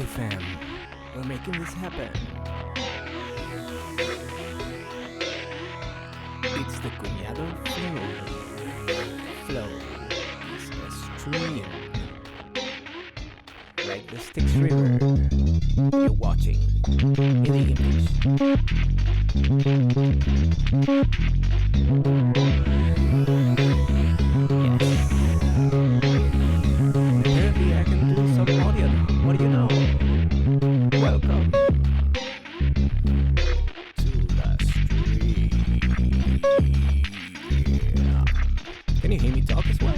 Okay, fam, we're making this happen. It's the Cuñado Flow. Is a stream like the Styx River. You're watching in the image. Yes. Apparently, I can do some audio now. What do you know? Welcome to the stream. Can you hear me talk as well?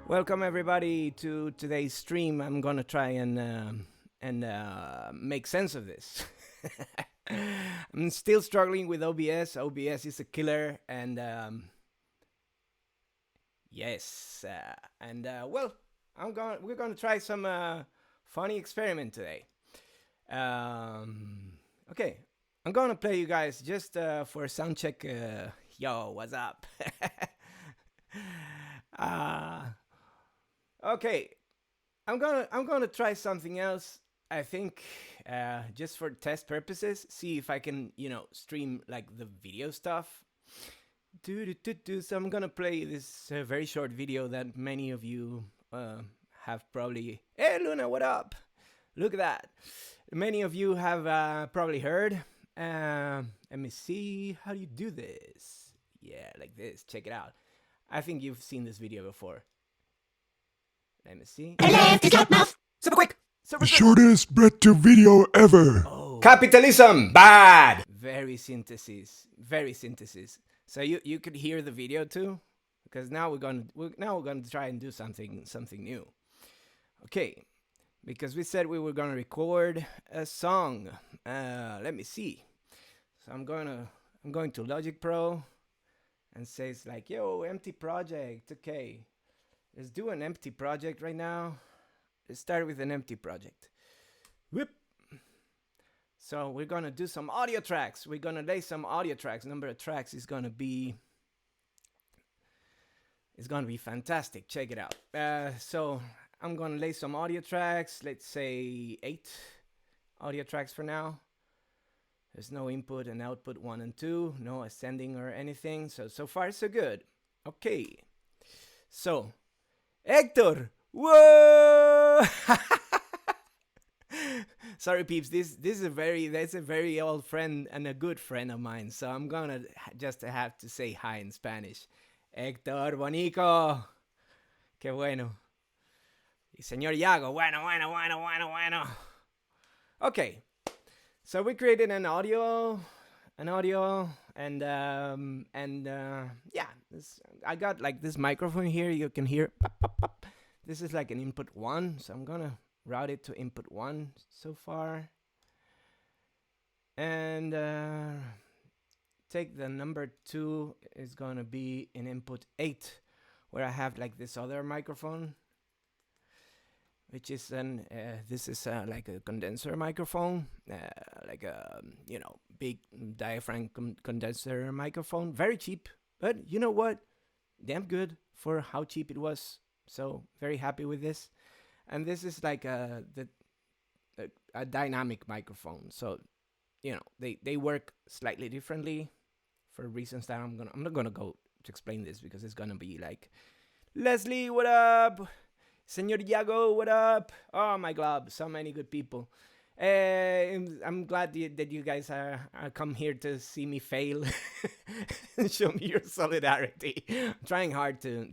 Welcome everybody to today's stream. I'm gonna try and make sense of this. I'm still struggling with OBS. OBS is a killer, and yes, well, we're gonna try some funny experiment today. Okay, I'm gonna play you guys just for a sound check. Yo, what's up? Okay, I'm gonna try something else. I think just for test purposes, see if I can stream like the video stuff. So I'm gonna play this very short video that many of you have probably. Hey Luna, what up? Look at that. Many of you have probably heard. Let me see how you do this. Yeah, like this. Check it out. I think you've seen this video before. Let me see. Super quick. Super The shortest breath to video ever. Oh. Capitalism, bad. Very synthesis. So you could hear the video too, because now we're gonna try and do something new. Okay, because we said we were gonna record a song. Let me see. So I'm going to Logic Pro, and says like, yo, empty project. Okay, let's do an empty project right now. Let's start with an empty project. Whoop. So we're gonna do some audio tracks. We're gonna lay some audio tracks. Number of tracks is gonna be fantastic. Check it out. So I'm gonna lay some audio tracks. Let's say 8 audio tracks for now. There's no input and output 1 and 2, no ascending or anything. So far so good. Okay. So, Hector, whoa! Sorry, peeps. That's a very old friend and a good friend of mine. So I'm gonna just have to say hi in Spanish. Hector, bonico. Qué bueno. Y señor Yago, bueno. Okay. So we created an audio, and yeah, I got like this microphone here. You can hear. Pop, pop, pop. This is like an input 1, so I'm gonna route it to input 1 so far, and take the number 2 is gonna be in input 8, where I have like this other microphone, which is this is like a condenser microphone, like a big diaphragm condenser microphone. Very cheap, but you know what? Damn good for how cheap it was. So very happy with this. And this is like a dynamic microphone. So they work slightly differently for reasons that I'm not gonna go to explain this, because it's gonna be like, Leslie, what up? Senor Yago, what up? Oh my God, so many good people. I'm glad that you guys are come here to see me fail and show me your solidarity. I'm trying hard to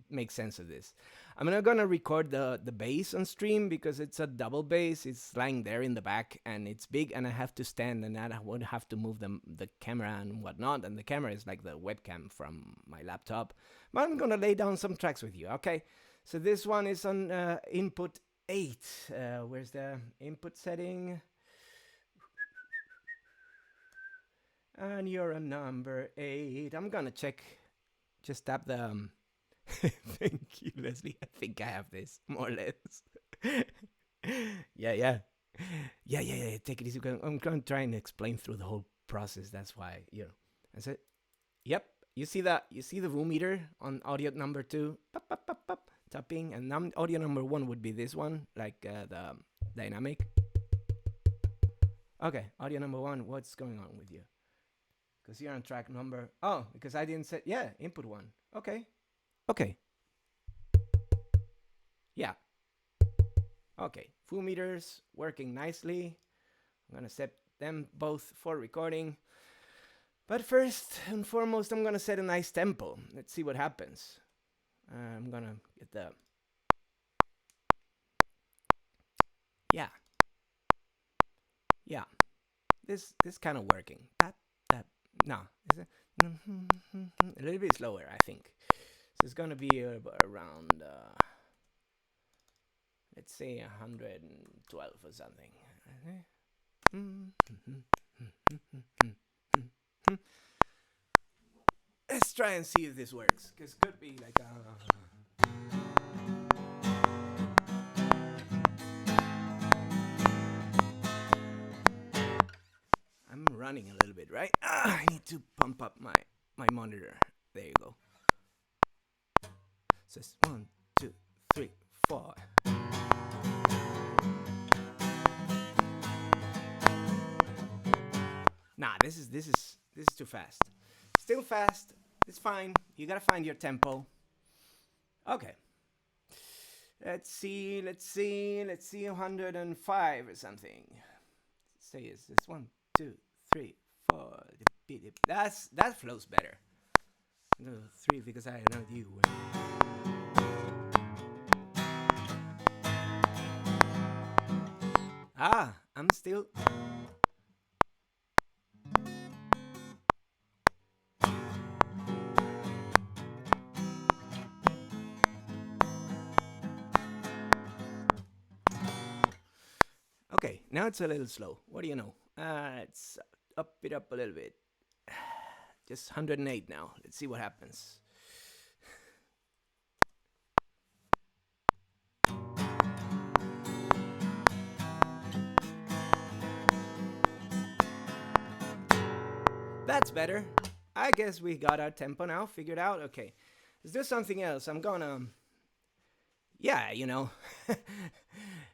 make sense of this. I'm not gonna record the bass on stream because it's a double bass. It's lying there in the back and it's big, and I have to stand, and I would have to move the camera and whatnot. And the camera is like the webcam from my laptop. But I'm gonna lay down some tracks with you, okay? So this one is on input 8. Where's the input setting? And you're on number 8. I'm gonna check. Just tap the. Thank you, Leslie. I think I have this more or less. Yeah, yeah. Yeah. Take it easy. I'm going to try and explain through the whole process. That's why, I said, yep. You see that? You see the room meter on audio number 2? Pop, pop, pop, pop, tapping. And audio number 1 would be this one, like the dynamic. Okay, audio number 1, what's going on with you? Because you're on track number. Oh, because I didn't set. Yeah, input 1. Okay. Okay. Yeah. Okay. Full meters working nicely. I'm going to set them both for recording. But first and foremost, I'm going to set a nice tempo. Let's see what happens. I'm going to get the. Yeah. Yeah. This kind of working. That. No. Is it? A little bit slower, I think. So it's going to be around. Let's say 112 or something. Let's try and see if this works, because could be like I'm running a little bit, right? I need to pump up my monitor. There you go. So it's 1, 2, 3, 4. Nah, this is too fast. Still fast. It's fine. You gotta find your tempo. Okay. Let's see. 105 or something. Say is this 1, 2, 3, 4. That flows better. No, 3 because I know you. I'm still. Okay, now it's a little slow. What do you know? Let's up it up a little bit. Just 108 now. Let's see what happens. That's better. I guess we got our tempo now figured out. Okay, let's do something else. I'm gonna. Yeah,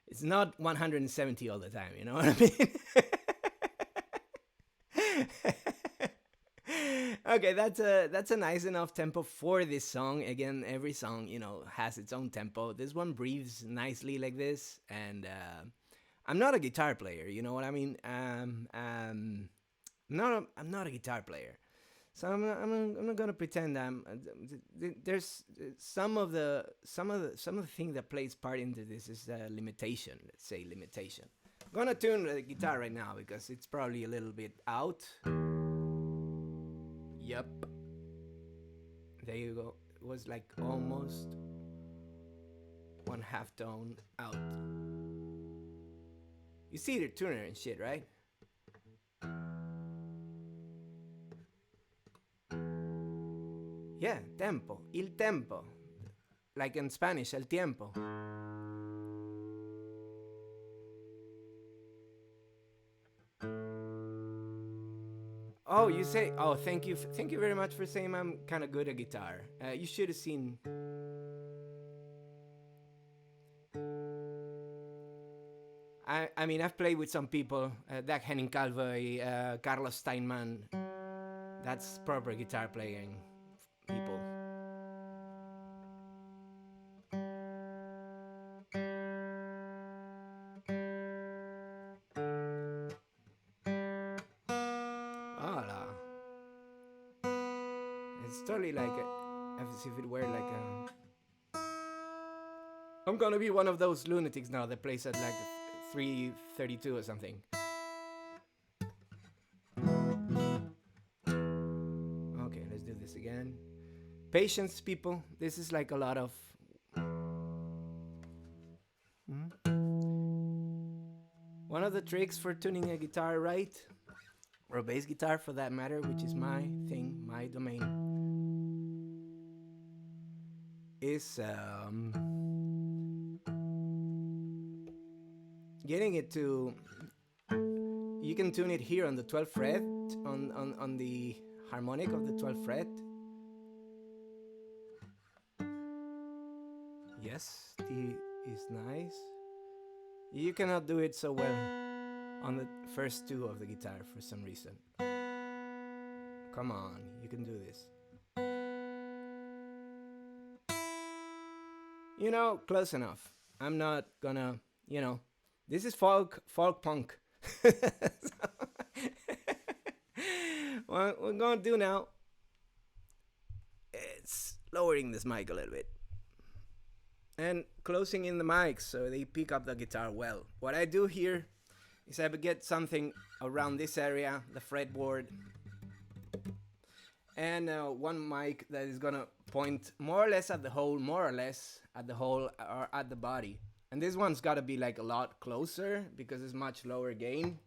it's not 170 all the time. You know what I mean? Okay, that's a nice enough tempo for this song. Again, every song has its own tempo. This one breathes nicely like this, and I'm not a guitar player. You know what I mean? I'm not a guitar player, so I'm not gonna pretend there's some of the thing that plays part into this is limitation. Let's say limitation. I'm gonna tune the guitar right now because it's probably a little bit out. Yep. There you go. It was like almost 1/2 tone out. You see the tuner and shit, right? Yeah, tempo. Il tempo. Like in Spanish, el tiempo. Oh, you say? Oh, thank you very much for saying I'm kind of good at guitar. You should have seen. I mean, I've played with some people. Dag Henning Calvey, Carlos Steinman. That's proper guitar playing people. Hola. It's totally like as if it were like a. I'm gonna be one of those lunatics now that plays at like 3:32 or something. Okay, let's do this again. Patience, people. This is like a lot of. One of the tricks for tuning a guitar right, or a bass guitar for that matter, which is my thing, my domain, is getting it to, you can tune it here on the 12th fret, on the harmonic of the 12th fret. Yes, D is nice. You cannot do it so well on the first two of the guitar for some reason. Come on, you can do this. You know, close enough. I'm not gonna, this is folk punk. What we're gonna do now, it's lowering this mic a little bit and closing in the mic so they pick up the guitar well. What I do here is I get something around this area, the fretboard, and one mic that is gonna point more or less at the hole, or at the body. And this one's gotta be like a lot closer because it's much lower gain.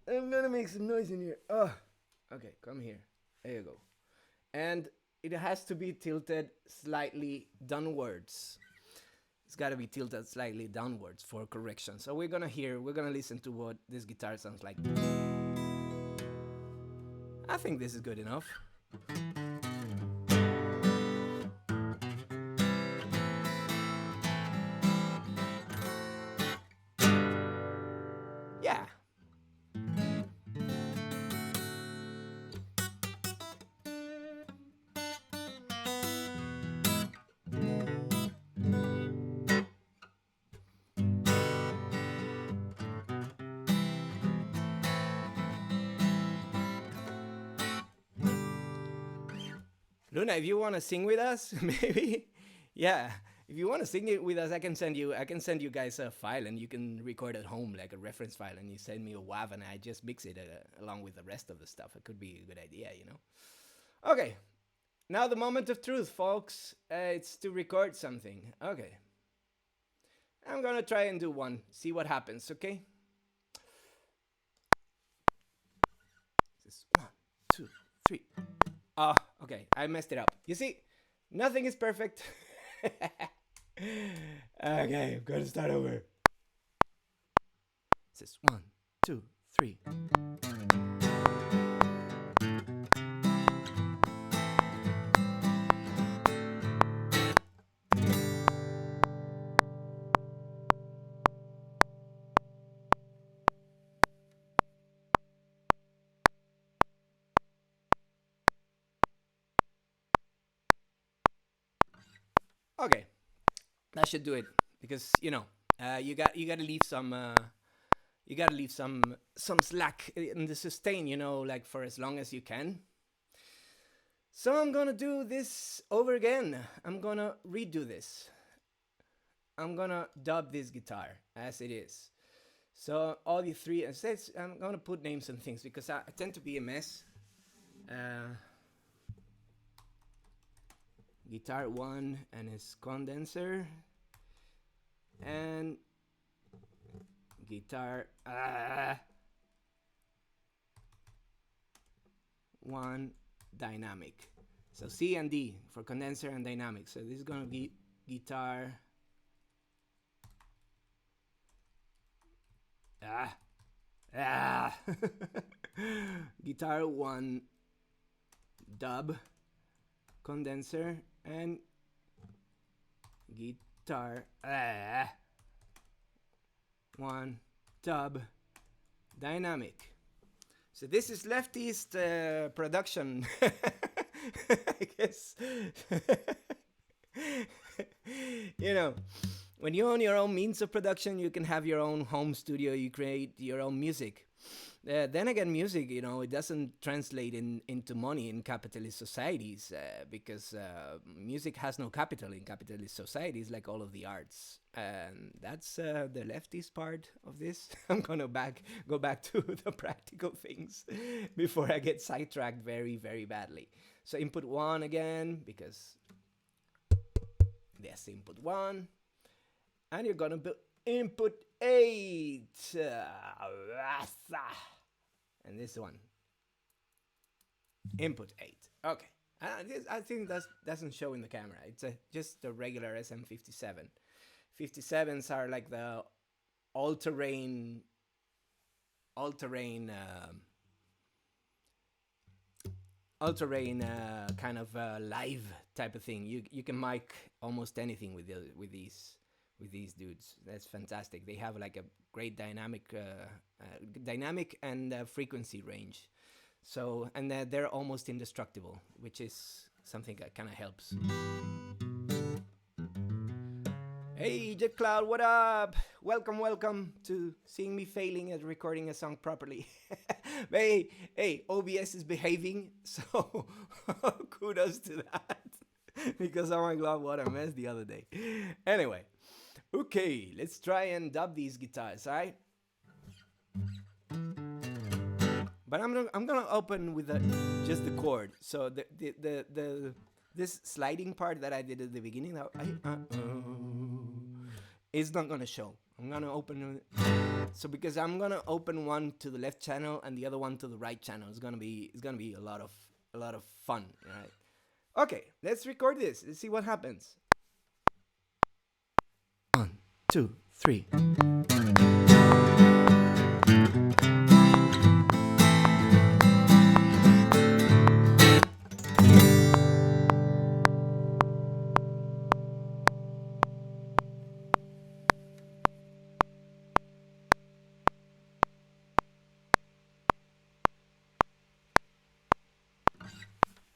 I'm gonna make some noise in here. Oh, okay, come here. There you go. And it has to be tilted slightly downwards. It's gotta be tilted slightly downwards for correction. So we're gonna listen to what this guitar sounds like. I think this is good enough. Yeah. Luna, if you want to sing with us, maybe, yeah. If you want to sing it with us, I can send you guys a file, and you can record at home like a reference file, and you send me a WAV, and I just mix it along with the rest of the stuff. It could be a good idea, Okay, now the moment of truth, folks. It's to record something. Okay, I'm gonna try and do one. See what happens. Okay. This is 1, 2, 3. Oh, okay, I messed it up. You see, nothing is perfect. Okay, I'm gonna start over. This is 1, 2, 3. Okay, that should do it because you gotta leave some slack in the sustain, like for as long as you can. So I'm gonna do this over again. I'm gonna redo this. I'm gonna dub this guitar as it is. So all the three, I'm gonna put names and things because I tend to be a mess. Guitar 1 and his condenser, and guitar 1 dynamic. So C and D for condenser and dynamic. So this is gonna be guitar guitar 1 dub, condenser, and guitar 1 dub dynamic. So this is leftist production. I guess. When you own your own means of production, you can have your own home studio, you create your own music. Then again, music, it doesn't translate into money in capitalist societies because music has no capital in capitalist societies, like all of the arts. And that's the leftist part of this. I'm gonna go back to the practical things before I get sidetracked very, very badly. So input 1 again, because there's input 1. And you're gonna put input 8. And this one. Input 8. Okay. I think that doesn't show in the camera. It's just a regular SM57. 57s are like the all-terrain, all-terrain, all-terrain kind of live type of thing. You can mic almost anything with these dudes. That's fantastic. They have like a great dynamic and frequency range. So and they're almost indestructible, which is something that kind of helps. Hey, Jet Cloud, what up? Welcome, welcome to seeing me failing at recording a song properly. Hey, OBS is behaving, so kudos to that. Because oh my god, what a mess the other day. Anyway, okay, let's try and dub these guitars, alright? But I'm gonna open with just the chord. So the this sliding part that I did at the beginning, is not gonna show. I'm gonna open so because I'm gonna open one to the left channel and the other one to the right channel. It's gonna be a lot of fun, right? Okay, let's record this. Let's see what happens. 1, 2, 3.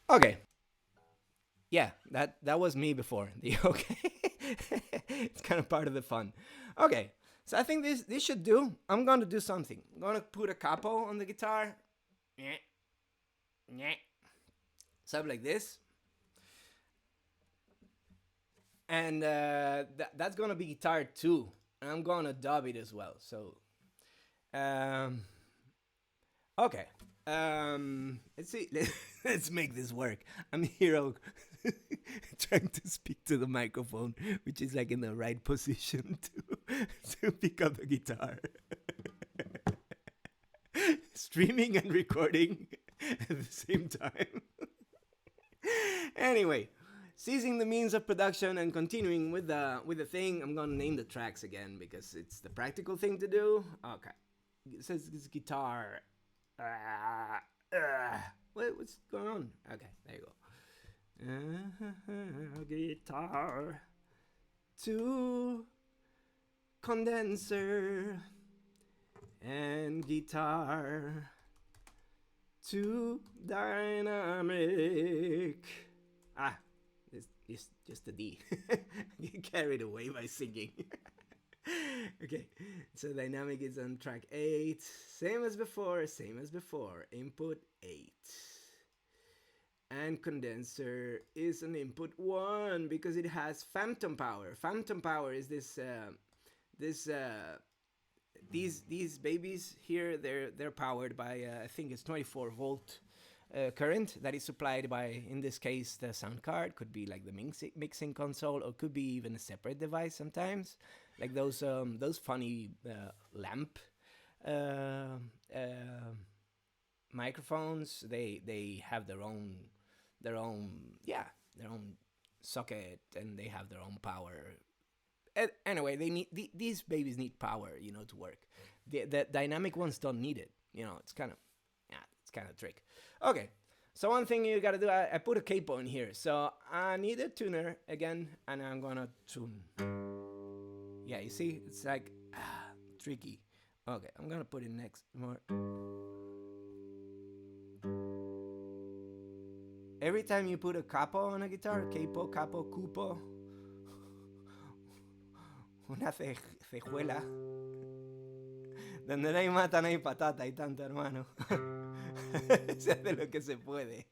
Okay. Yeah, that was me before. Okay. It's kind of part of the fun. Okay. So I think this should do. I'm going to do something. I'm going to put a capo on the guitar. Something like this. And that's going to be guitar 2. And I'm going to dub it as well. So okay. Let's see. Let's make this work. I'm here trying to speak to the microphone, which is like in the right position to pick up the guitar. Streaming and recording at the same time. Anyway, seizing the means of production and continuing with the thing. I'm gonna name the tracks again because it's the practical thing to do. Okay, it says it's guitar. What's going on? Okay, there you go. Guitar 2 condenser and guitar 2 dynamic. It's just a D. Get carried away by singing. Okay, so dynamic is on track 8. Same as before. Input 8. And condenser is on input 1 because it has phantom power. Phantom power is these babies here. They're powered by I think it's 24 volt current that is supplied by, in this case, the sound card. Could be like the mixing console, or could be even a separate device sometimes, like those funny lamp microphones. They have their own socket, and they have their own power. Anyway, they need these babies need power, to work. The dynamic ones don't need it. It's kind of a trick. Okay, so one thing you gotta do, I put a capo in here, so I need a tuner again, and I'm gonna tune. Yeah, you see, it's like tricky. Okay, I'm gonna put it next more. Every time you put a capo on a guitar, capo, cupo, una cejuela, donde no hay mata, no hay patata, hay tanto, hermano. Se hace lo que se puede.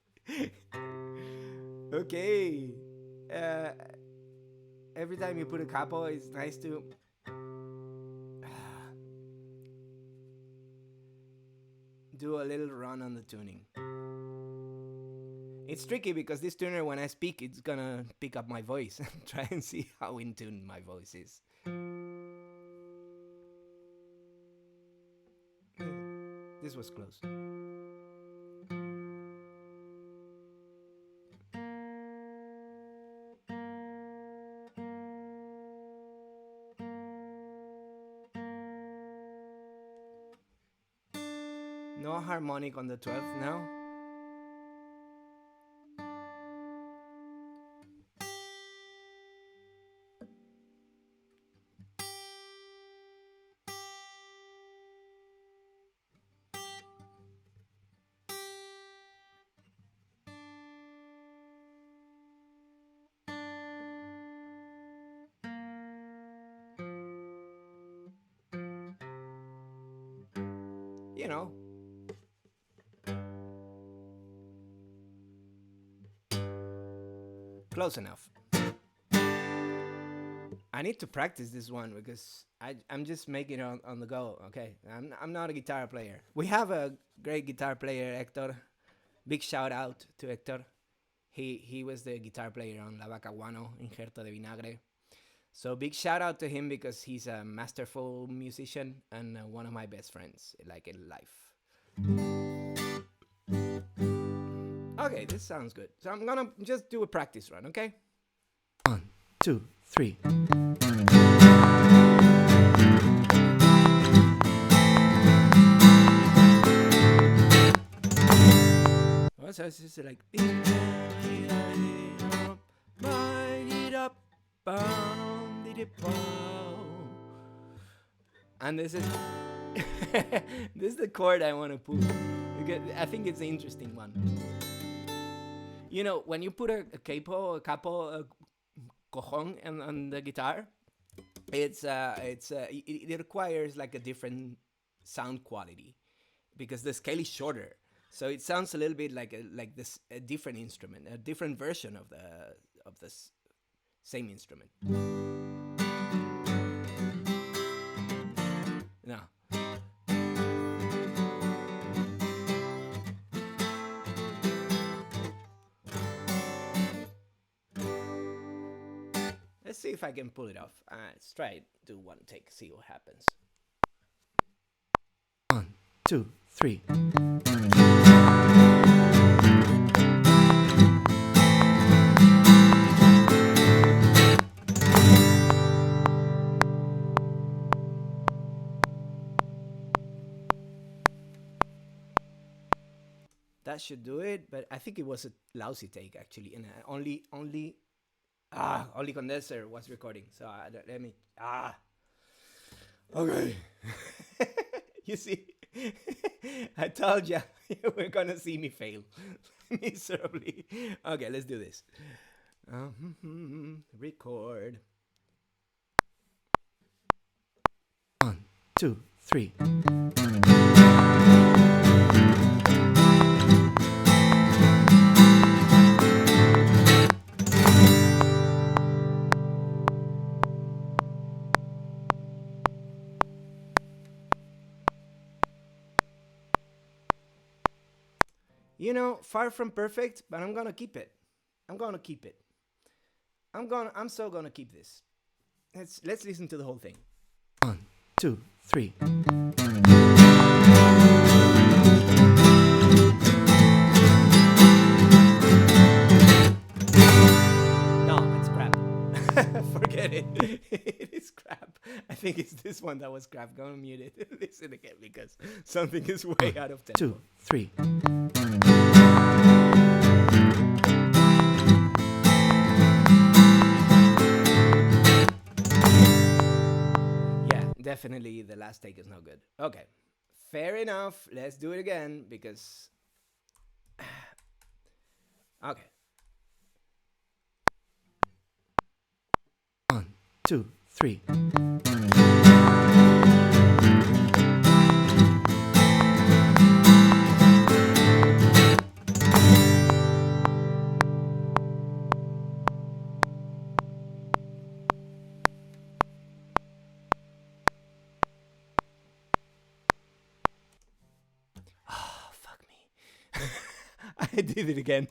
Okay. Every time you put a capo, it's nice to do a little run on the tuning. It's tricky because this tuner, when I speak, it's gonna pick up my voice and try and see how in tune my voice is. This was close. No harmonic on the 12th now. You know, close enough. I need to practice this one because I'm just making it on the go. Okay, I'm not a guitar player. We have a great guitar player, Hector. Big shout out to Hector. He was the guitar player on La Vaca Guano, Injerto de Vinagre. So big shout out to him because he's a masterful musician and one of my best friends, like in life. Okay, this sounds good. So I'm gonna just do a practice run, okay? 1, 2, 3. So it's just like and this is this is the chord I want to put because I think it's an interesting one. You know, when you put a capo, cojon on the guitar, it requires like a different sound quality because the scale is shorter, so it sounds a little bit like a different instrument, a different version of the same instrument. No. Let's see if I can pull it off. Let's try it. Do one take. See what happens. 1, 2, 3. That should do it, but I think it was a lousy take actually, and only condenser was recording. So let me okay. You see, I told you we're gonna see me fail miserably. Okay, let's do this. Record. 1, 2, 3. You know, far from perfect, but I'm gonna keep it. I'm gonna keep it. I'm so gonna keep this. Let's listen to the whole thing. 1, 2, 3. No, it's crap. Forget it. It is crap. I think it's this one that was crap. I'm gonna mute it. Listen again because something is way out of tempo. 2, 3. Definitely the last take is no good. Okay, fair enough. Let's do it again because okay. 1, 2, 3. I did it again.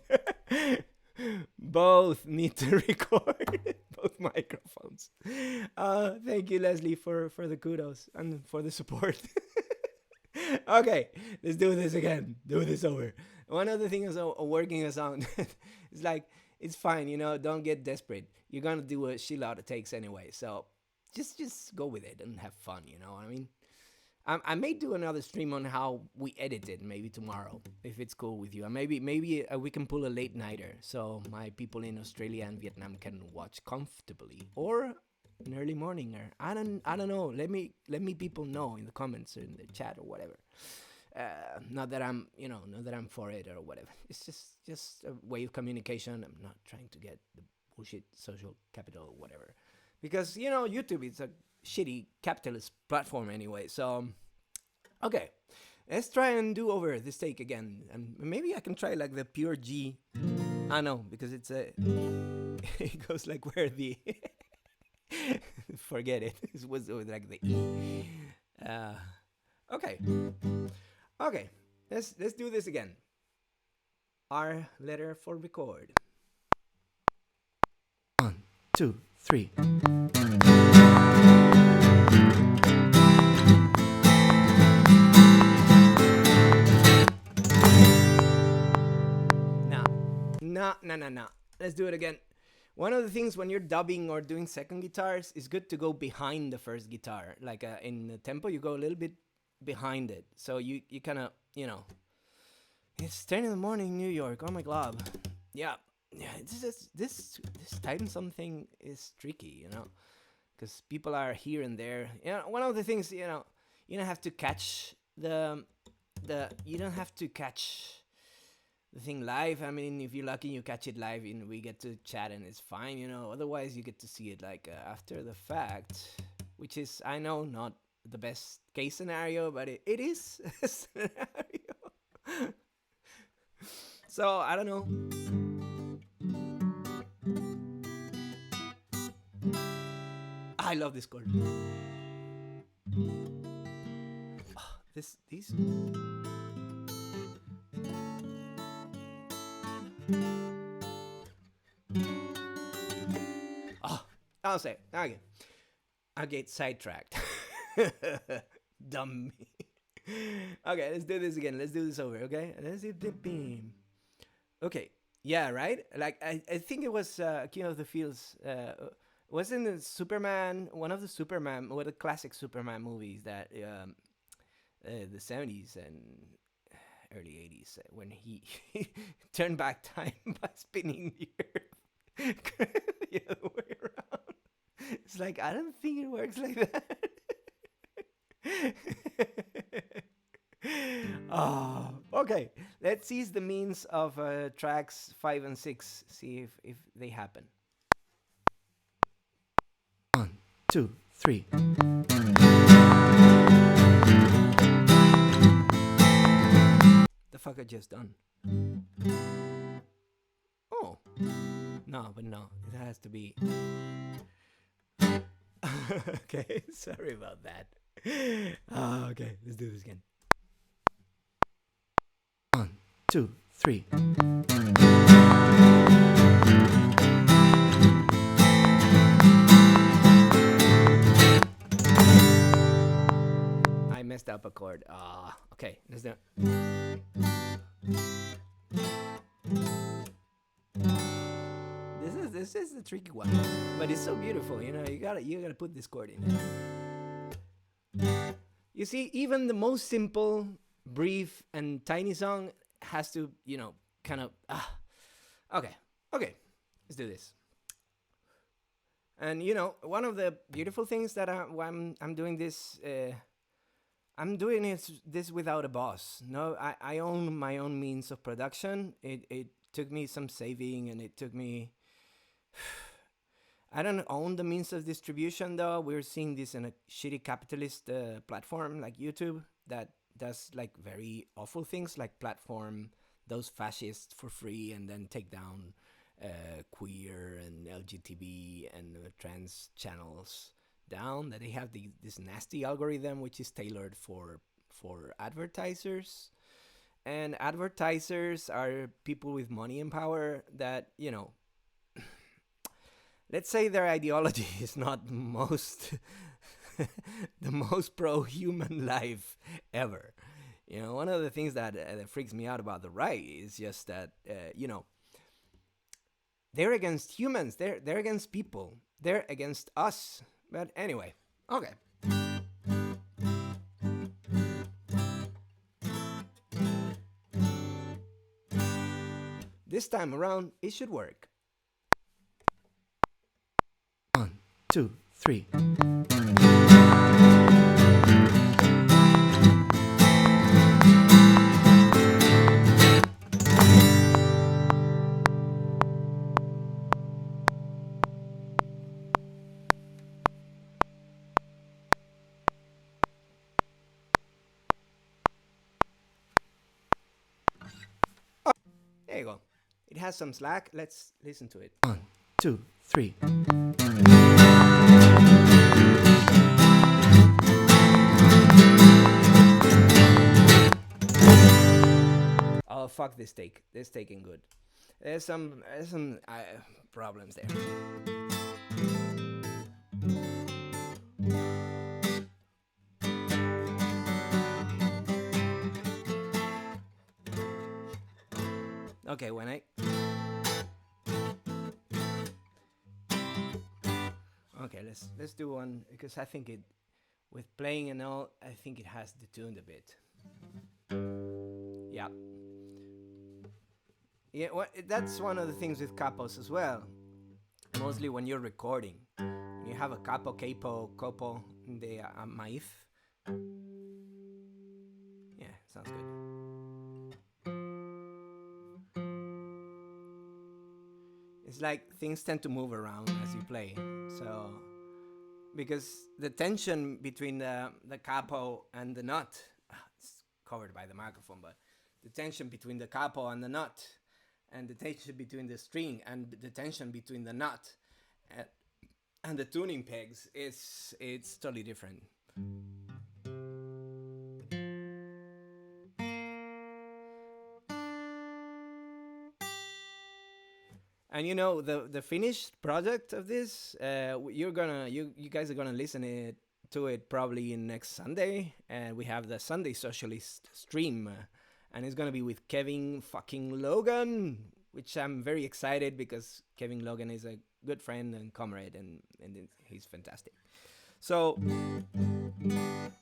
Both need to record both microphones. Thank you, Leslie, for the kudos and for the support. Okay, let's do this again. Do this over. One of the things working a sound is like, it's fine, you know, don't get desperate. You're gonna do a shitload of takes anyway, so just go with it and have fun, you know what I mean? I may do another stream on how we edit it maybe tomorrow if it's cool with you. And maybe we can pull a late nighter so my people in Australia and Vietnam can watch comfortably, or an early morning, or I don't know. Let me people know in the comments or in the chat or whatever. Not that I'm not that I'm for it or whatever. It's just a way of communication. I'm not trying to get the bullshit social capital or whatever, because YouTube is a shitty capitalist platform anyway. So okay, let's try and do over this take again, and maybe I can try like the pure G. I know, because it's a it goes like where the forget it. It was like the E. Okay. Okay, let's do this again. R letter for record. 1, 2, 3. No. Let's do it again. One of the things when you're dubbing or doing second guitars is good to go behind the first guitar. Like in the tempo, you go a little bit behind it, so you kind of it's 10 in the morning in New York. Oh my god. Yeah, this time something is tricky, because people are here and there. One of the things, you don't have to catch the you don't have to catch the thing live. I mean, if you're lucky, you catch it live and we get to chat and it's fine, Otherwise, you get to see it like after the fact, which is, I know, not the best case scenario, but it is a scenario. So I don't know. I love this chord. These. I'll say okay. I get sidetracked. Dumb me. Okay, let's do this again. Let's do this over, okay? Let's do the beam. Okay, yeah, right? Like, I think it was King of the Fields. Wasn't it Superman, one of the the classic Superman movies that the 70s and early 80s, when he turned back time by spinning the earth the other way around. It's like, I don't think it works like that. Okay. Let's seize the means of tracks 5 and 6. See if they happen. 1, 2, 3. The fuck I just done? Oh. No, it has to be. Okay, sorry about that. Okay, let's do this again. 1, 2, 3. I messed up a chord. Okay, let's do it. This is the tricky one, but it's so beautiful. You gotta put this chord in there. You see, even the most simple, brief, and tiny song has to, kind of. Okay, let's do this. And one of the beautiful things that I'm doing this. I'm doing this without a boss. No, I own my own means of production. It took me some saving, and it took me. I don't own the means of distribution, though. We're seeing this in a shitty capitalist platform like YouTube that does like very awful things, like platform those fascists for free and then take down queer and LGBT and trans channels down. That they have this nasty algorithm which is tailored for advertisers, and advertisers are people with money and power that let's say their ideology is not the most pro-human life ever. One of the things that freaks me out about the right is just that they're against humans. They're against people. They're against us. But anyway, okay. this time around, it should work. 1, 2, 3. There you go. It has some slack. Let's listen to it. 1, 2, 3. Oh, fuck this take. This take ain't good. There's some problems there. Okay, when I... Okay, let's do one, because I think it, with playing and all, I think it has detuned a bit. Yeah. Yeah, well, that's one of the things with capos as well. Mostly when you're recording. When you have a capo, copo, de maíz. Yeah, sounds good. It's like things tend to move around as you play. So, because the tension between the capo and the nut, it's covered by the microphone, but the tension between the capo and the nut, and the tension between the string and the tension between the nut and the tuning pegs, it's totally different. And you know, the finished product of this, you guys are gonna listen to it probably next Sunday, and we have the Sunday Socialist stream, and it's gonna be with Kevin fucking Logan, which I'm very excited because Kevin Logan is a good friend and comrade, and he's fantastic. So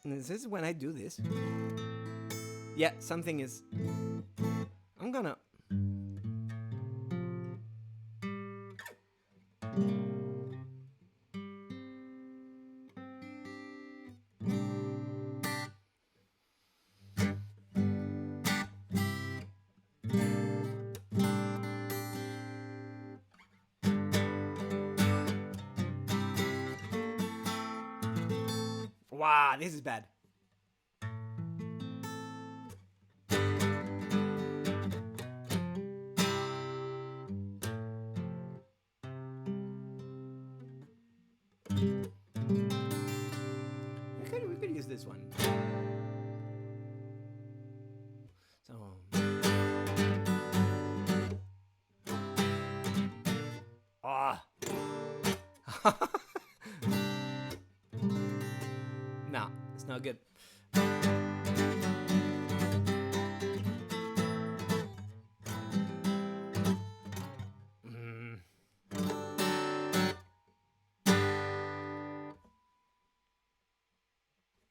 this is when I do this. Yeah, something is. I'm gonna. Wow, this is bad. We could use this one. So. Ah. No, it's not good.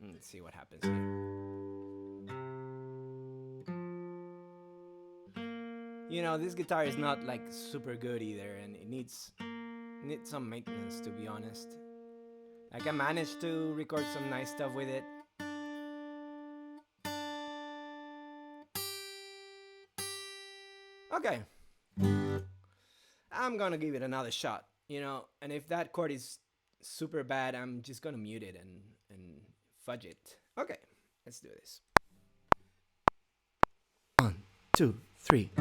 Let's see what happens here. You know, this guitar is not like super good either, and it needs some maintenance, to be honest. Like, I managed to record some nice stuff with it. Okay. I'm gonna give it another shot, you know, and if that chord is super bad, I'm just gonna mute it and fudge it. Okay, let's do this. 1, 2, 3.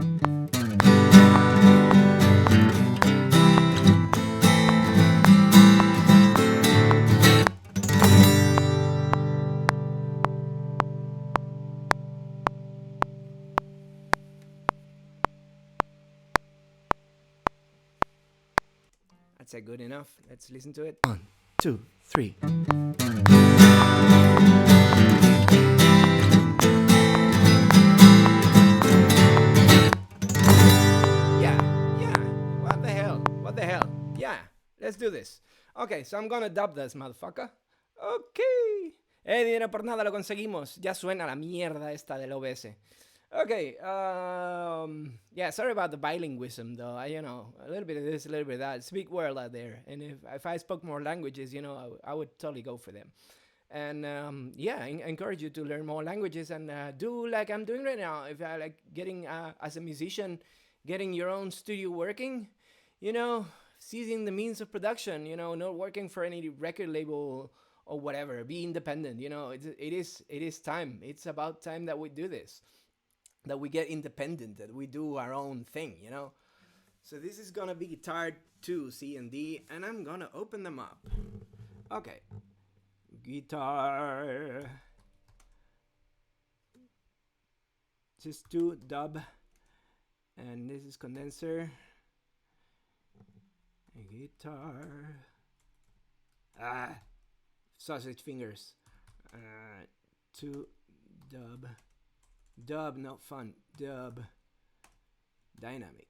That's good enough. Let's listen to it. 1, 2, 3. Yeah. What the hell? Yeah, let's do this. Okay, so I'm gonna dub this, motherfucker. Okay. Dinero por nada lo conseguimos. Ya suena la mierda esta del OBS. Okay. Yeah. Sorry about the bilingualism, though. A little bit of this, a little bit of that. It's a big world out there, and if I spoke more languages, I would totally go for them. And yeah, I encourage you to learn more languages and do like I'm doing right now. If I like getting as a musician, getting your own studio working, you know, seizing the means of production. Not working for any record label or whatever. Be independent. It is time. It's about time that we do this, that we get independent, that we do our own thing. So this is gonna be guitar 2, C and D, and I'm gonna open them up. Okay, guitar, just 2 dub, and this is condenser, guitar, sausage fingers, 2 dub, not fun, dub, dynamic.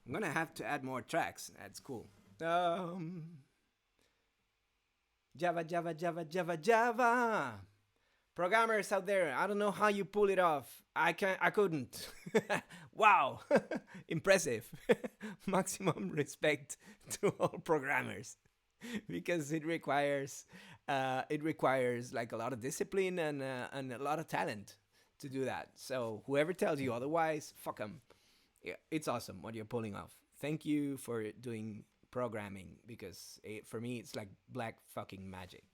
I'm gonna have to add more tracks. That's cool. Java, Java, Java, Java, Java. Programmers out there, I don't know how you pull it off. I couldn't. Wow, impressive. Maximum respect to all programmers, because it requires like a lot of discipline and a lot of talent to do that. So whoever tells you otherwise, fuck them. Yeah, it's awesome what you're pulling off. Thank you for doing programming, because for me it's like black fucking magic.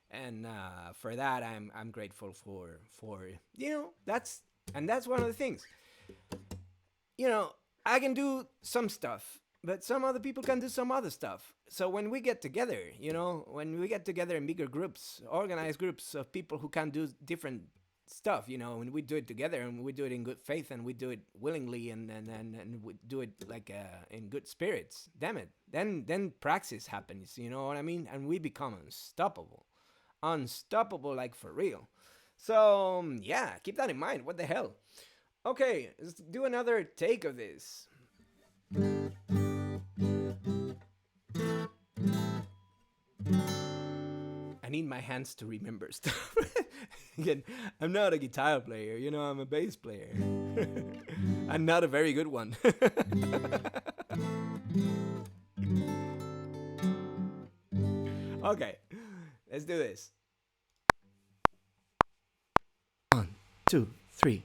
And for that, I'm grateful for that's one of the things. You know, I can do some stuff, but some other people can do some other stuff. So when we get together, in bigger groups, organized groups of people who can do different stuff, when we do it together and we do it in good faith and we do it willingly and we do it like in good spirits, damn it, then praxis happens, you know what I mean? And we become unstoppable, like for real. So yeah, keep that in mind. What the hell? Okay, let's do another take of this. I need my hands to remember stuff. Again, I'm not a guitar player, I'm a bass player. I'm not a very good one. Okay, let's do this. 1, 2, 3.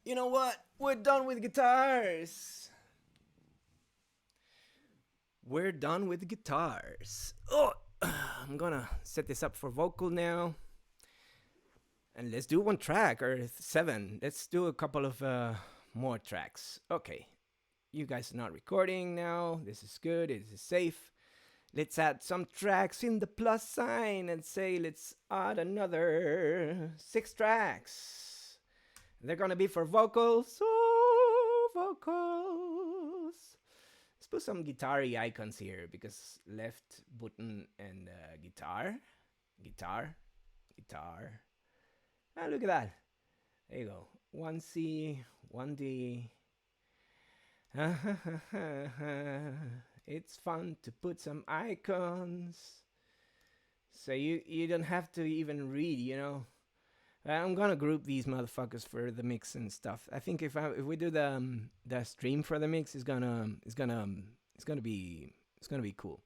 You know what? We're done with guitars. We're done with guitars. Oh, I'm gonna set this up for vocal now. And let's do one track or 7. Let's do a couple of more tracks. Okay. You guys are not recording now. This is good. This is safe. Let's add some tracks in the plus sign and say let's add another 6 tracks. They're gonna be for vocals. Oh, vocals. Let's put some guitar-y icons here, because left button and guitar. Ah, look at that. There you go. 1C, 1D. It's fun to put some icons, so you don't have to even read. I'm gonna group these motherfuckers for the mix and stuff. I think if we do the stream for the mix, it's gonna be cool.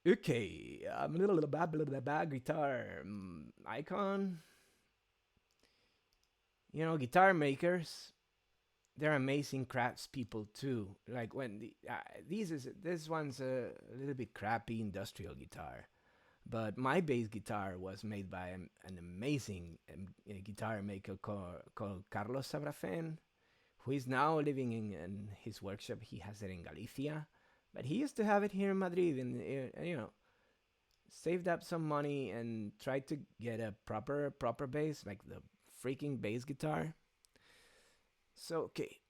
Okay, little bad guitar icon. Guitar makers, they're amazing craftspeople too. Like when this one's a little bit crappy industrial guitar, but my bass guitar was made by an amazing guitar maker called Carlos Sabrafen, who is now living in his workshop. He has it in Galicia, but he used to have it here in Madrid, and saved up some money and tried to get a proper bass, like the freaking bass guitar. So okay,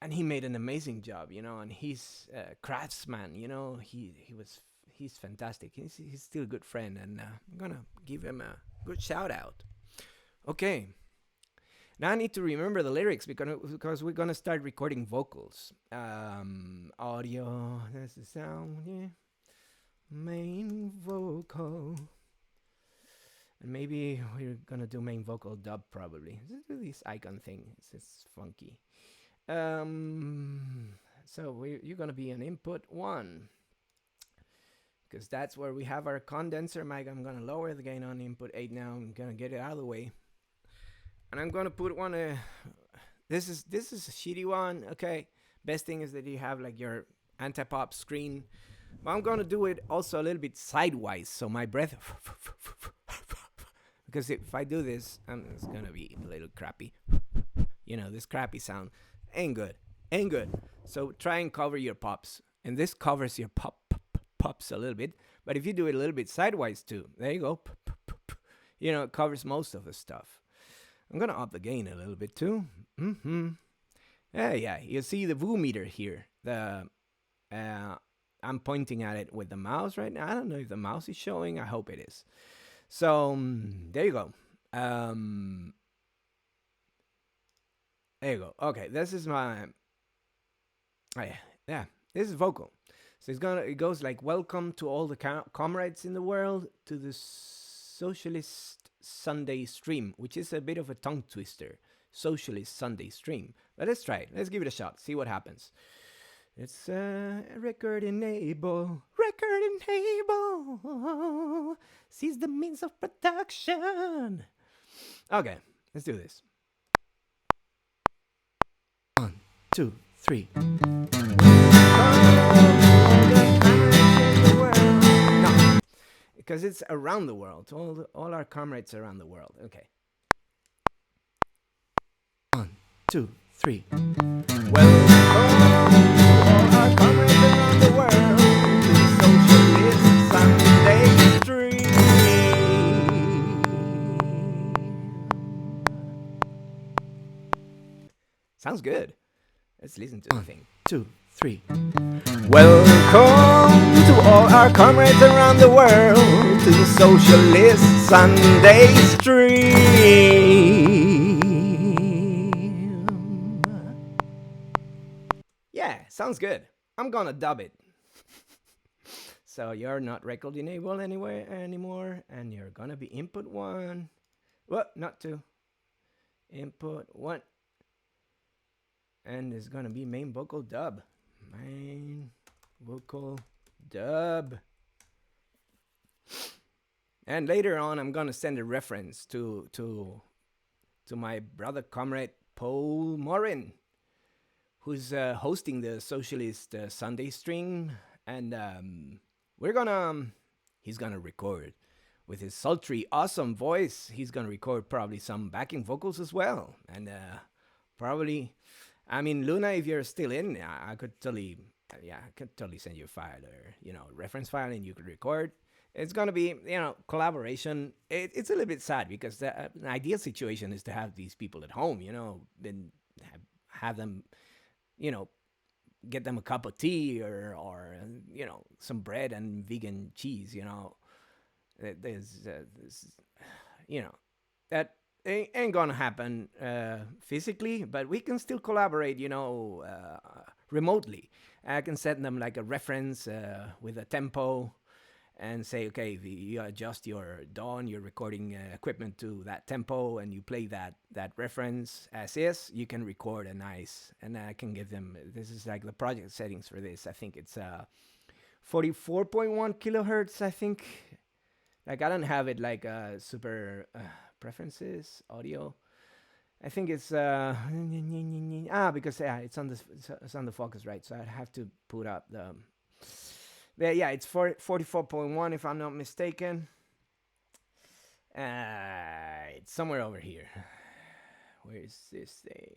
and he made an amazing job, and he's a craftsman. He was he's fantastic. He's still a good friend, and I'm gonna give him a good shout out. Okay. Now I need to remember the lyrics because we're gonna start recording vocals. Audio. That's the sound. Yeah. Main vocal. And maybe we're gonna do main vocal dub probably. Let's do this icon thing. It's funky. So you're gonna be an input 1 because that's where we have our condenser mic. I'm gonna lower the gain on input 8 now. I'm gonna get it out of the way, and I'm gonna put one. This is a shitty one. Okay, best thing is that you have like your anti-pop screen. But I'm gonna do it also a little bit sideways, so my breath. Because if I do this, it's gonna be a little crappy. This crappy sound ain't good. So try and cover your pops, and this covers your pops a little bit. But if you do it a little bit sideways too, there you go. It covers most of the stuff. I'm gonna up the gain a little bit too. Yeah. You see the VU meter here. I'm pointing at it with the mouse right now. I don't know if the mouse is showing. I hope it is. So there you go. There you go. Okay, this is my. Yeah, this is vocal. So it goes like, welcome to all the comrades in the world to the Socialist Sunday stream, which is a bit of a tongue twister. Socialist Sunday stream. But let's try it. Let's give it a shot. See what happens. It's record enable. Seize the means of production. Okay, let's do this. 1, 2, 3. No, because it's around the world. All our comrades around the world. Okay. 1, 2, 3. Welcome all our comrades around the world to the Socialist Sunday stream. Sounds good. Let's listen to the thing. 2, 3. Welcome to all our comrades around the world to the Socialist Sunday stream. Yeah, sounds good. I'm gonna dub it. So you're not record enabled anymore, and you're gonna be input 1. Well, not 2. Input 1. And it's gonna be main vocal dub. Main vocal dub. And later on, I'm gonna send a reference to my brother comrade Paul Morin, who's hosting the Socialist Sunday stream, and he's gonna record with his sultry, awesome voice. He's gonna record probably some backing vocals as well, and probably. I mean, Luna, if you're still in, I could totally send you a file or, reference file, and you could record. It's going to be, collaboration. It's a little bit sad because the ideal situation is to have these people at home, then have them, get them a cup of tea or some bread and vegan cheese, There's, that ain't gonna happen physically, but we can still collaborate, remotely. I can send them like a reference with a tempo and say, okay, if you adjust your DAW, your recording equipment to that tempo, and you play that reference as is, you can record a nice, and I can give them, this is like the project settings for this. I think it's 44.1 kilohertz, I think. Like, I don't have it like super preferences audio. I think it's because it's on the focus, right? So I have to put up it's 44.1 if I'm not mistaken. It's somewhere over here. Where is this thing?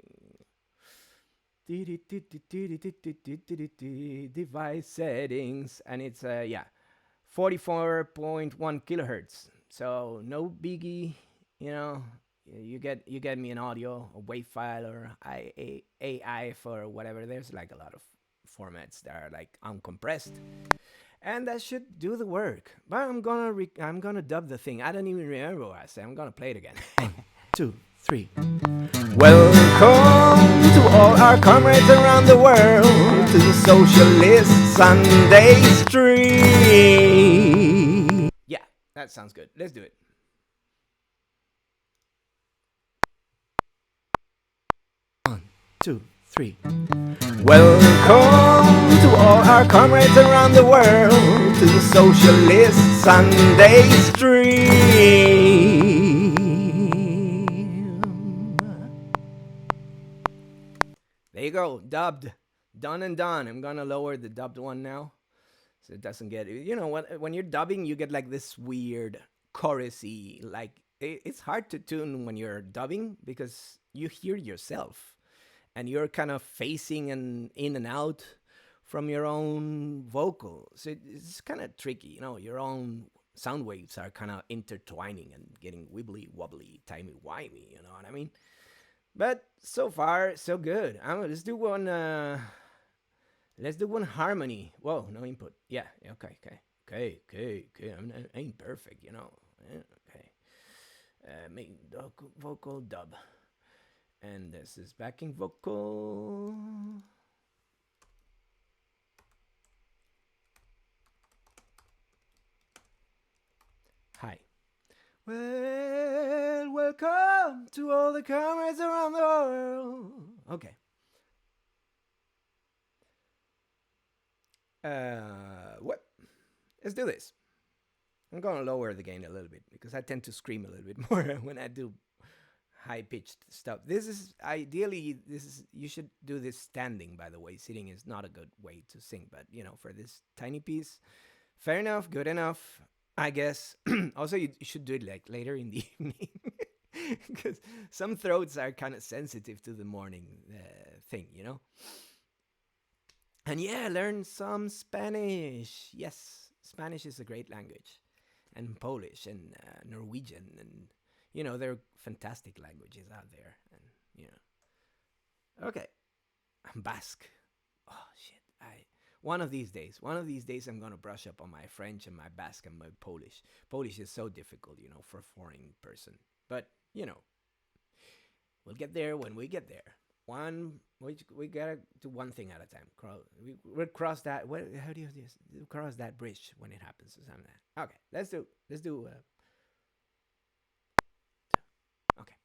Device settings, and it's 44.1 kilohertz. So no biggie, you get me an audio, a WAV file, or AIF or whatever. There's like a lot of formats that are like uncompressed, and that should do the work. But I'm gonna dub the thing. I don't even remember what I said. I'm gonna play it again. 1, 2, 3. Welcome to all our comrades around the world to the Socialist Sunday Stream. Yeah, that sounds good. Let's do it. One, 2, 3. Welcome to all our comrades around the world to the Socialist Sunday Stream. There you go, dubbed. Done and done. I'm gonna lower the dubbed one now, so it doesn't get. When you're dubbing, you get like this weird chorusy. Like it's hard to tune when you're dubbing because you hear yourself, and you're kind of facing and in and out from your own vocal. So it's kind of tricky. Your own sound waves are kind of intertwining and getting wibbly wobbly, timey wimey. You know what I mean? But so far, so good. Let's do one. Let's do one harmony. Whoa, no input. Yeah. Okay. I ain't perfect, Okay. Main vocal dub, and this is backing vocal. Hi. Well, welcome to all the comrades around the world. Okay. What? Let's do this. I'm gonna lower the gain a little bit because I tend to scream a little bit more when I do high-pitched stuff. You should do this standing, by the way. Sitting is not a good way to sing, but for this tiny piece, fair enough, good enough, I guess. Also, you should do it like later in the evening because some throats are kind of sensitive to the morning thing, And yeah, learn some Spanish. Yes, Spanish is a great language, and Polish and Norwegian, and there are fantastic languages out there, and Okay, Basque. Oh shit! One of these days, I'm gonna brush up on my French and my Basque and my Polish. Polish is so difficult, for a foreign person. But we'll get there when we get there. We gotta do one thing at a time. We'll cross that. How do you do this? Cross that bridge when it happens or something like that. Okay, let's do. Okay.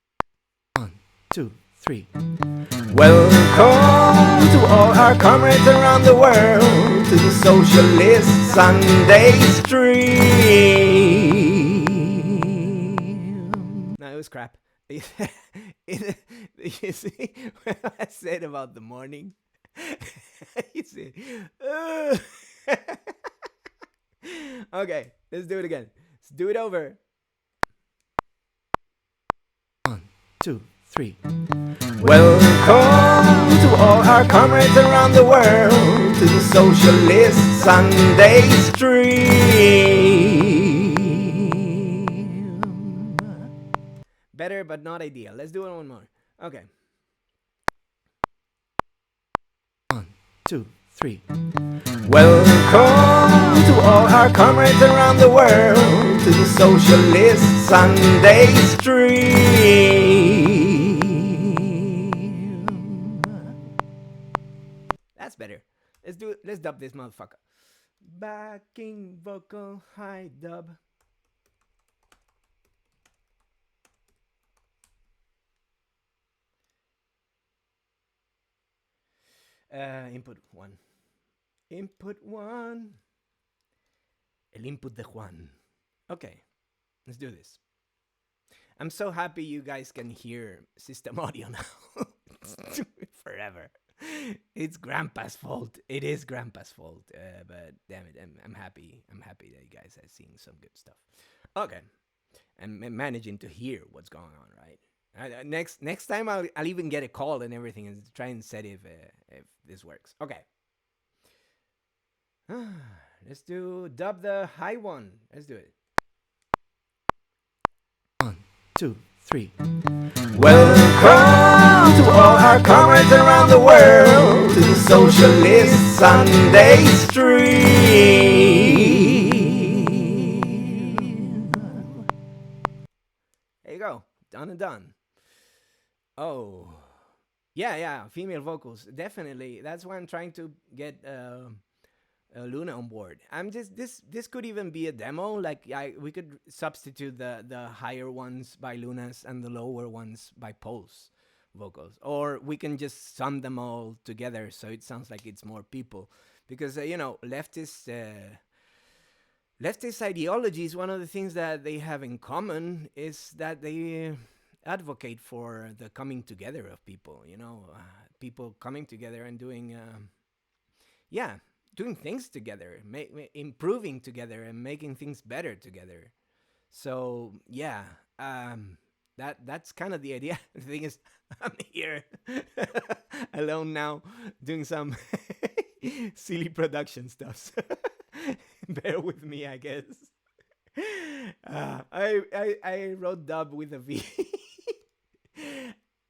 1, 2, 3. Welcome to all our comrades around the world to the Socialist Sunday Stream. No, it was crap. You see what I said about the morning? You see. Okay, let's do it again. Let's do it over. 1, 2, 3. Welcome to all our comrades around the world to the Socialist Sunday Stream. Better, but not ideal. Let's do it one more. Okay. 1, 2, 3. Welcome to all our comrades around the world to the Socialist Sunday Stream. That's better. Let's dub this motherfucker. Backing vocal high dub. Input 1. El input de Juan. Okay, let's do this. I'm so happy you guys can hear system audio now. Forever. It's Grandpa's fault. It is Grandpa's fault. But damn it, I'm happy. I'm happy that you guys are seeing some good stuff. Okay, I'm managing to hear what's going on, right? Next time I'll even get a call and everything and try and set if this works. Okay. Let's dub the high one. Let's do it. 1, 2, 3. Welcome to all our comrades around the world to the Socialist Sunday Stream. Done and done. Oh, yeah, female vocals definitely. That's why I'm trying to get Luna on board. I'm just this could even be a demo. Like we could substitute the higher ones by Lunas and the lower ones by Pole's vocals, or we can just sum them all together so it sounds like it's more people. Because leftist ideology is one of the things that they have in common is that they advocate for the coming together of people. People coming together and doing doing things together, improving together, and making things better together. So yeah, that's kind of the idea. The thing is, I'm here alone now, doing some silly production stuff. So bear with me, I guess. I wrote dub with a V.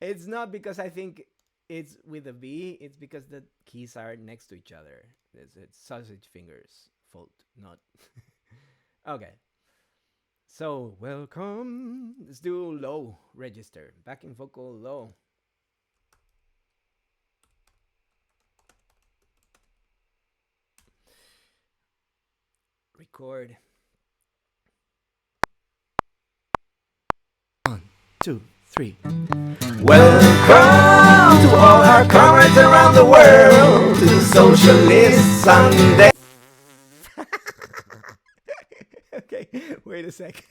It's not because I think it's with a V. It's because the keys are next to each other. It's sausage fingers fault, not. Okay. So welcome. Let's do low register. Backing vocal low. Record. 1, 2, 3. Welcome to all our comrades around the world to the Socialist Sunday. Okay, wait a sec.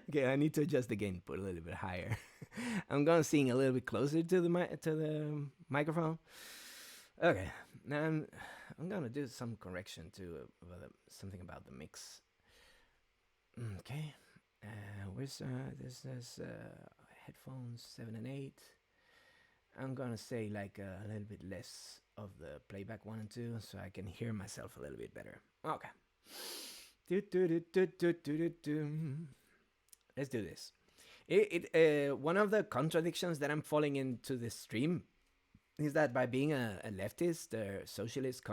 Okay, I need to adjust the gain, put a little bit higher. I'm gonna sing a little bit closer to the microphone. Okay, now I'm gonna do some correction to something about the mix. Okay, where's this is headphones 7 and 8. I'm gonna say like a little bit less of the playback 1 and 2, so I can hear myself a little bit better. Okay. Let's do this. One of the contradictions that I'm falling into this stream is that by being a leftist, socialist,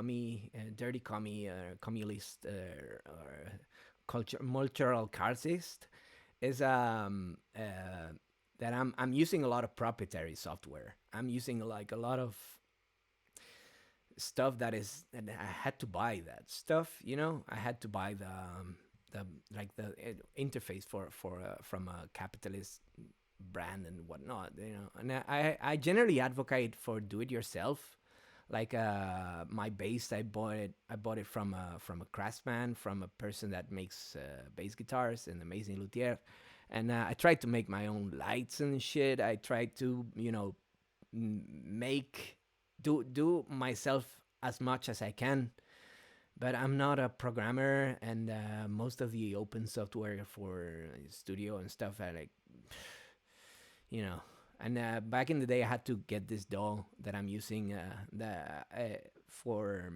dirty commie, communist, or cultural Marxist, is that I'm using a lot of proprietary software. I'm using like a lot of stuff that I had to buy that stuff. I had to buy the interface from a capitalist brand and whatnot. And I generally advocate for do it yourself. Like my bass, I bought it from a craftsman, from a person that makes bass guitars, an amazing luthier. And I tried to make my own lights and shit. I tried to do myself as much as I can, but I'm not a programmer, and most of the open software for studio and stuff I like, and back in the day I had to get this DAW that I'm using for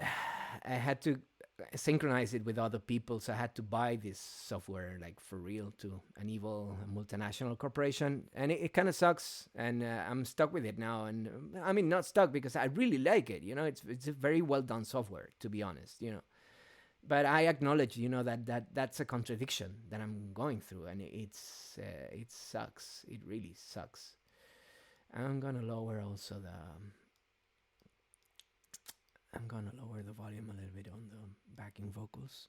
I had to synchronize it with other people, so I had to buy this software like for real to an evil multinational corporation, and it kind of sucks, and I'm stuck with it now. And I mean, not stuck because I really like it. It's a very well done software, to be honest. But I acknowledge, that's a contradiction that I'm going through, and it sucks. It really sucks. I'm gonna lower also I'm gonna lower the volume a little bit on the backing vocals.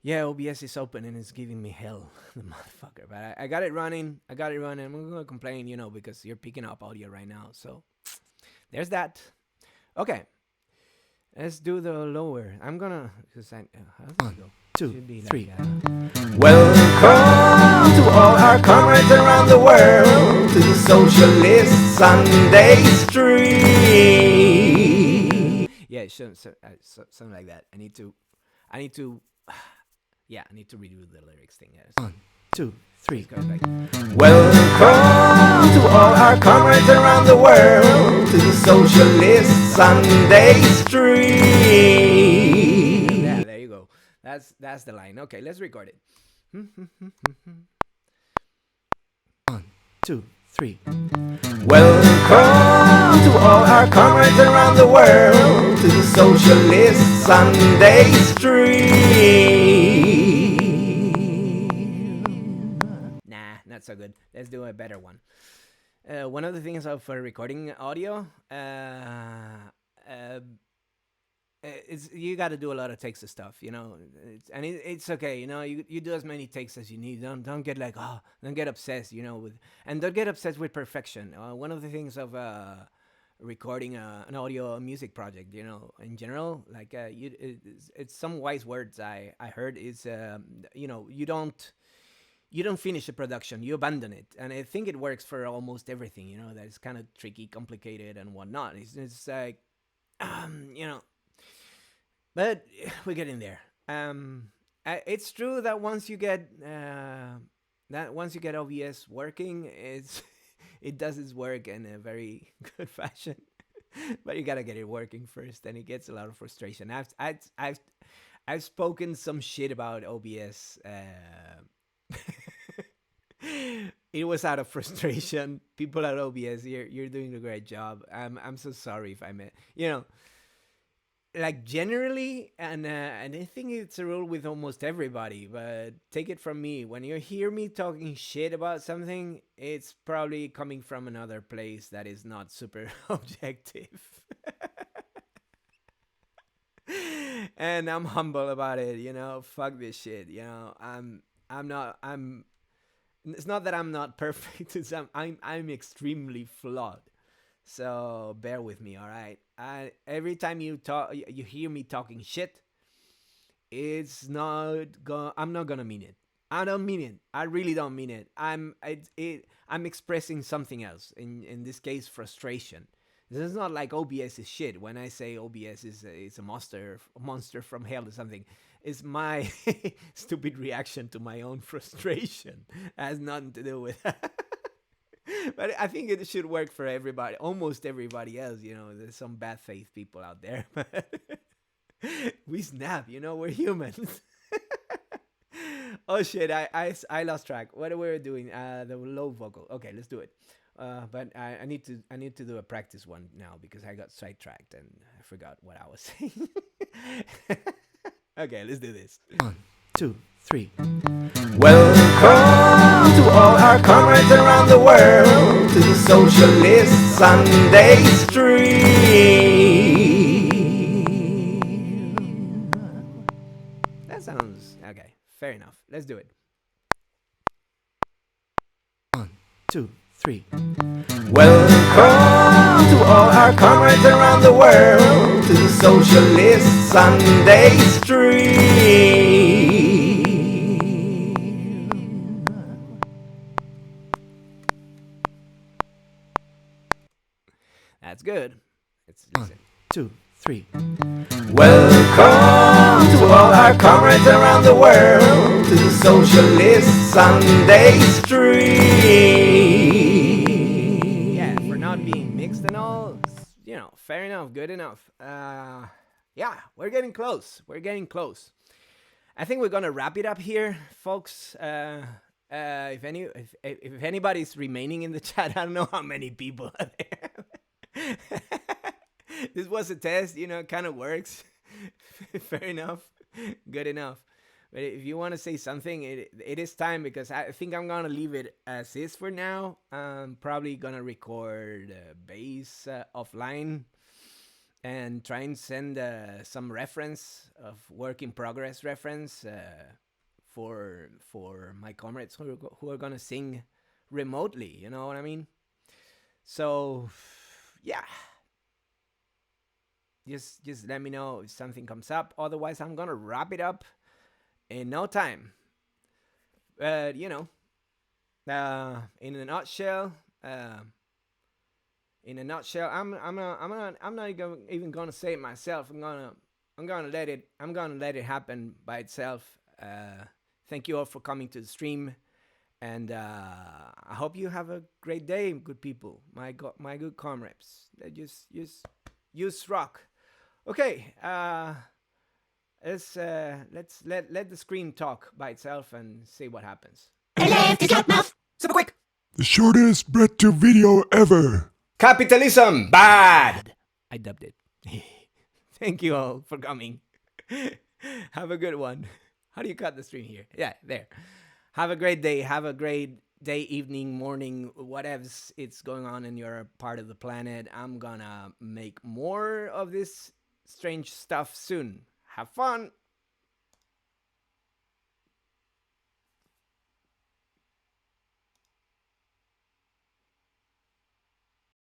Yeah, OBS is open and it's giving me hell, the motherfucker. But I got it running. I'm gonna complain, because you're picking up audio right now. So there's that. Okay, let's do the lower. I'm gonna how does it go? 2, 3. Welcome to all our comrades around the world to the Socialist Sunday stream. Yeah, something like that. I need to redo the lyrics thing. 1, 2, 3. Welcome to all our comrades around the world to the Socialist Sunday stream. Yeah, there you go. That's the line. Okay, let's record it. 1, 2, 3. Welcome to all our comrades around the world to the Socialist Sunday stream. not so good. Let's do a better one. One of the things of recording audio, it's you got to do a lot of takes of stuff, it's okay, you do as many takes as you need. Don't get like don't get obsessed, and don't get obsessed with perfection. One of the things of recording an audio music project, in general, like it's some wise words I heard is you don't finish a production, you abandon it. And I think it works for almost everything, that is kind of tricky, complicated, and whatnot. It's like, but we're getting there. It's true that once you get OBS working, it does its work in a very good fashion. But you gotta get it working first, and it gets a lot of frustration. I've spoken some shit about OBS. It was out of frustration. People at OBS, you're doing a great job. I'm so sorry if I meant, like generally, and I think it's a rule with almost everybody, but take it from me, when you hear me talking shit about something, it's probably coming from another place that is not super objective. And I'm humble about it, fuck this shit, it's not that I'm not perfect, it's I'm extremely flawed. So bear with me, all right? Every time you hear me talking shit, I'm not gonna mean it. I don't mean it. I really don't mean it. I'm expressing something else. In this case, frustration. This is not like OBS is shit. When I say OBS is a monster from hell or something, it's my stupid reaction to my own frustration. It has nothing to do with that. But I think it should work for everybody, almost everybody else. There's some bad faith people out there, but we snap. We're humans. Oh shit! I lost track. What were we doing? The low vocal. Okay, let's do it. But I need to do a practice one now because I got sidetracked and I forgot what I was saying. Okay, let's do this. 1, 2, 3. Welcome to all our comrades around the world to the Socialist Sunday Stream. That sounds okay. Fair enough. Let's do it. 1, 2, 3. Welcome to all our comrades around the world to the Socialist Sunday Stream. That's good. Let's listen. 2, 3. Welcome to all our comrades around the world to the Socialist Sunday Stream. Yeah, for not being mixed and all, fair enough, good enough. Yeah, we're getting close. I think we're gonna wrap it up here, folks. If anybody's remaining in the chat, I don't know how many people are there. This was a test, it kind of works. Fair enough, good enough. But if you want to say something, it is time, because I think I'm gonna leave it as is for now. I'm probably gonna record bass offline and try and send some reference of work in progress reference for my comrades who are gonna sing remotely. You know what I mean? So yeah, just let me know if something comes up. Otherwise, I'm gonna wrap it up in no time. But in a nutshell, I'm not even gonna say it myself. I'm gonna let it happen by itself. Thank you all for coming to the stream, and I hope you have a great day, good people, my good comrades. Just use rock. Okay. Let's let the screen talk by itself and see what happens. Super quick. The shortest breath to video ever. Capitalism, bad! I dubbed it. Thank you all for coming. Have a good one. How do you cut the stream here? Yeah, there. Have a great day. Have a great day, evening, morning, whatever's it's going on in your part of the planet. I'm gonna make more of this strange stuff soon. Have fun!